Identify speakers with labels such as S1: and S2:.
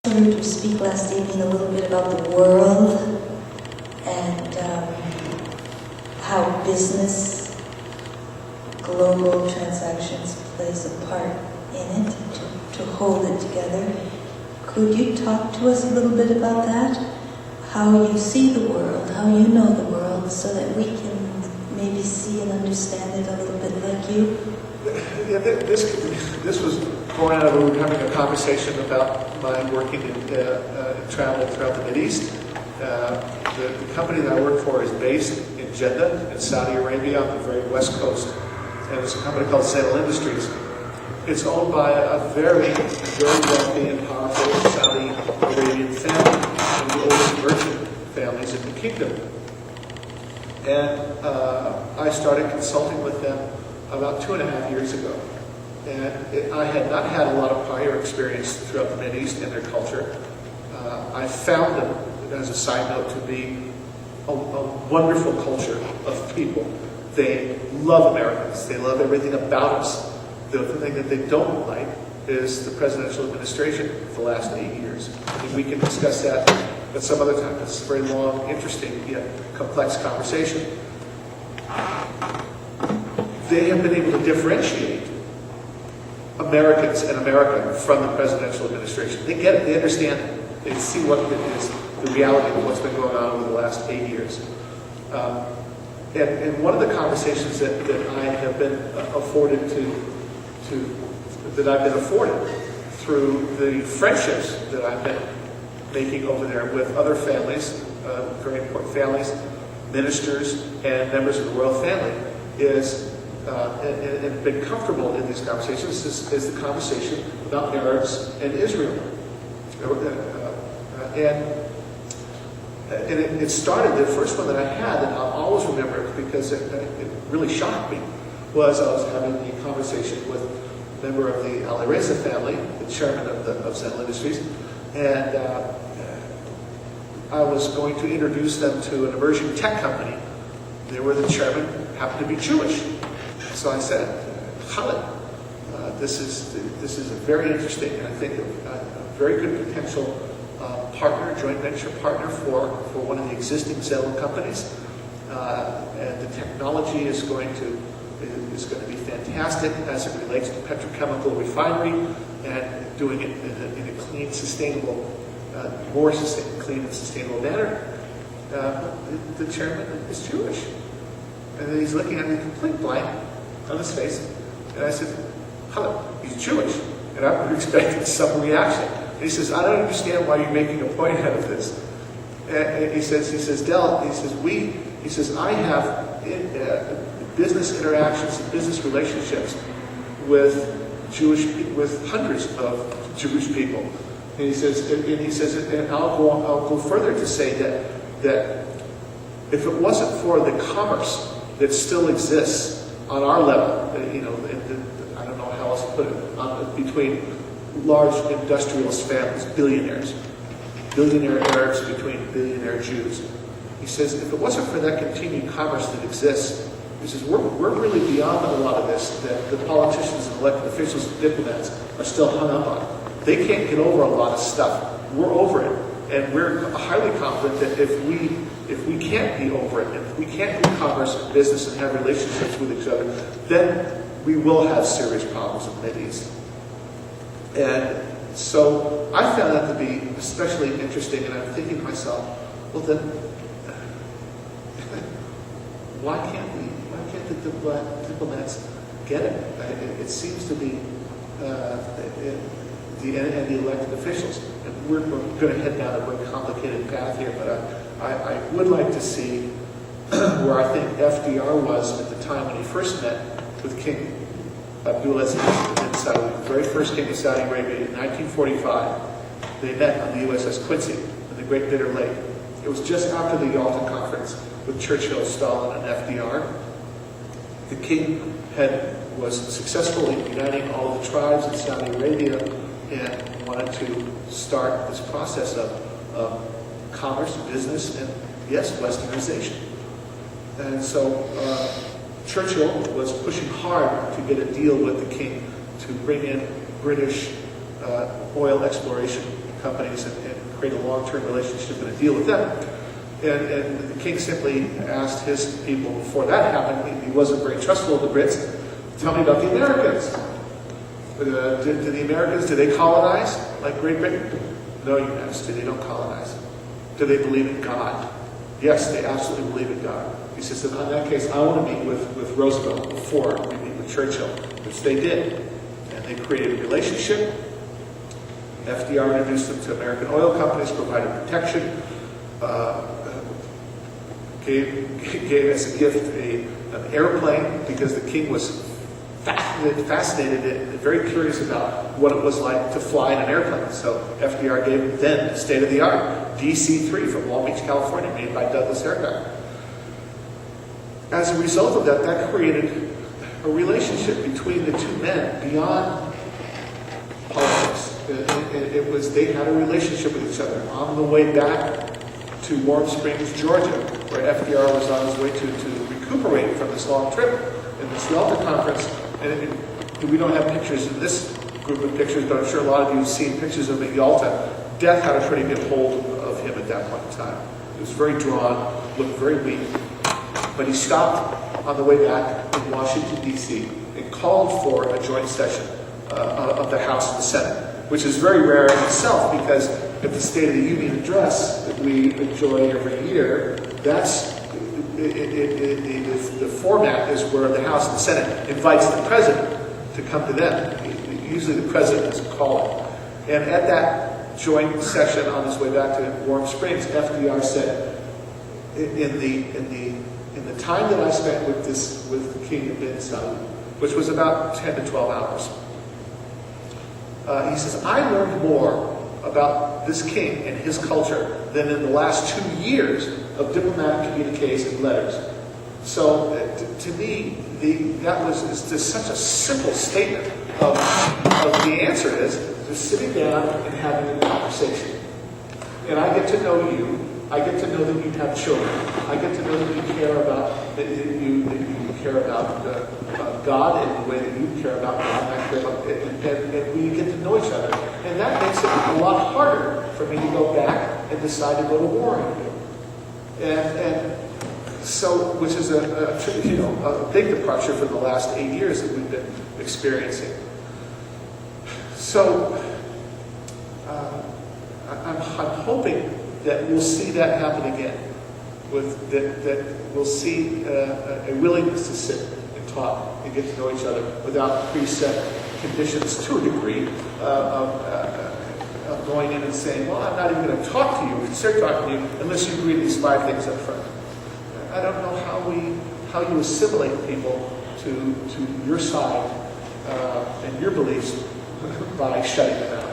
S1: heard you speak last evening a little bit about the world and how business, global transactions plays a part in it to hold it together. Could you talk to us a little bit about that? How you see the world, how you know the world, so that we can maybe see and understand it a little bit like you?
S2: Yeah, this was born out of we were having a conversation about my working in traveling throughout the Mideast. The company that I work for is based in Jeddah, in Saudi Arabia, on the very west coast, and it's a company called Zenel Industries. It's owned by a very, very wealthy and powerful Saudi Arabian family, one of the oldest merchant families in the kingdom. And I started consulting with them about 2.5 years ago. And I had not had a lot of prior experience throughout the Mideast and their culture. I found them, as a side note, to be a wonderful culture of people. They love Americans. They love everything about us. The thing that they don't like is the presidential administration for the last 8 years. I mean, we can discuss that at some other time. It's a very long, interesting, yet complex conversation. They have been able to differentiate Americans and America from the presidential administration. They get it. They understand it. They see what it is, the reality of what's been going on over the last 8 years. And one of the conversations that I have been afforded that I've been afforded through the friendships that I've been making over there with other families, very important families, ministers, and members of the royal family, is and been comfortable in these conversations is the conversation about Arabs and Israel. And it started, the first one that I had, and I'll always remember it because it really shocked me, was I was having a conversation with a member of the Al Reza family, the chairman of Zenel Industries, and I was going to introduce them to an emerging tech company. They were the chairman, happened to be Jewish. So I said, Khalid, this is a very interesting and I think a very good potential partner, joint venture partner for one of the existing Zenel companies. And the technology is going to be fantastic as it relates to petrochemical refinery and doing it in a clean, sustainable, clean and sustainable manner. The chairman is Jewish. And then he's looking at me complete blank on his face. And I said, hello, he's Jewish. And I'm expecting some reaction. And he says, I don't understand why you're making a point out of this. And he says, Del, he says, I have business interactions and business relationships with hundreds of Jewish people. And he says, and I'll go further to say that if it wasn't for the commerce that still exists on our level, I don't know how else to put it, between large industrialist families, billionaires, billionaire Arabs between billionaire Jews. He says, if it wasn't for that continued commerce that exists, he says, we're really beyond a lot of this that the politicians and elected officials and diplomats are still hung up on. They can't get over a lot of stuff. We're over it. And we're highly confident that if we can't be over it, and if we can't do commerce and business and have relationships with each other, then we will have serious problems in the Mideast. And so I found that to be especially interesting, and I'm thinking to myself, well then, why can't the diplomats get it? It seems to be the elected officials. And we're going to head down a very complicated path here, but I would like to see where I think FDR was at the time when he first met with King Abdulaziz bin Saud, the very first king of Saudi Arabia in 1945. They met on the USS Quincy in the Great Bitter Lake. It was just after the Yalta Conference with Churchill, Stalin, and FDR. The king was successful in uniting all the tribes in Saudi Arabia and wanted to start this process of commerce, business, and yes, westernization. And so Churchill was pushing hard to get a deal with the king to bring in British oil exploration companies and create a long-term relationship and a deal with them. And the king simply asked his people before that happened, he wasn't very trustful of the Brits, tell me about the Americans. Do the Americans, do they colonize like Great Britain? No, Your Majesty, they don't colonize. Do they believe in God? Yes, they absolutely believe in God. He says, in that case, I want to meet with Roosevelt before we meet with Churchill, which they did. And they created a relationship. FDR introduced them to American oil companies, provided protection, gave as a gift an airplane because the king was fascinated and very curious about what it was like to fly in an airplane. So FDR gave him then state-of-the-art DC-3 from Long Beach, California, made by Douglas Aircraft. As a result of that, that created a relationship between the two men beyond politics. They had a relationship with each other. On the way back to Warm Springs, Georgia, where FDR was on his way to recuperate from this long trip in this Yalta conference, and we don't have pictures in this group of pictures, but I'm sure a lot of you have seen pictures of him at Yalta. Death had a pretty good hold of him at that point in time. He was very drawn, looked very weak. But he stopped on the way back in Washington, D.C. and called for a joint session of the House and the Senate, which is very rare in itself because at the State of the Union address that we enjoy every year, that's the format is where the House and the Senate invites the President to come to them. Usually the President is calling. And at that joint session on his way back to Warm Springs, FDR said, in the time that I spent with the King of Ben Saud, which was about 10 to 12 hours, he says, I learned more about this king and his culture than in the last 2 years of diplomatic communiques and letters. So to me, that was just such a simple statement of the answer is just sitting down and having a conversation. And I get to know you. I get to know that you have children. I get to know that you care about God in the way that you care about God, and we get to know each other. And that makes it a lot harder for me to go back and decide to go to war again. And so, which is a big departure from the last 8 years that we've been experiencing. So, I'm hoping that we'll see that happen again. That we'll see a willingness to sit and talk and get to know each other without preset conditions to a degree of going in and saying, well, I'm not even going to talk to you, consider talking to you, unless you agree to these 5 things up front. I don't know how you assimilate people to your side and your beliefs by shutting them out.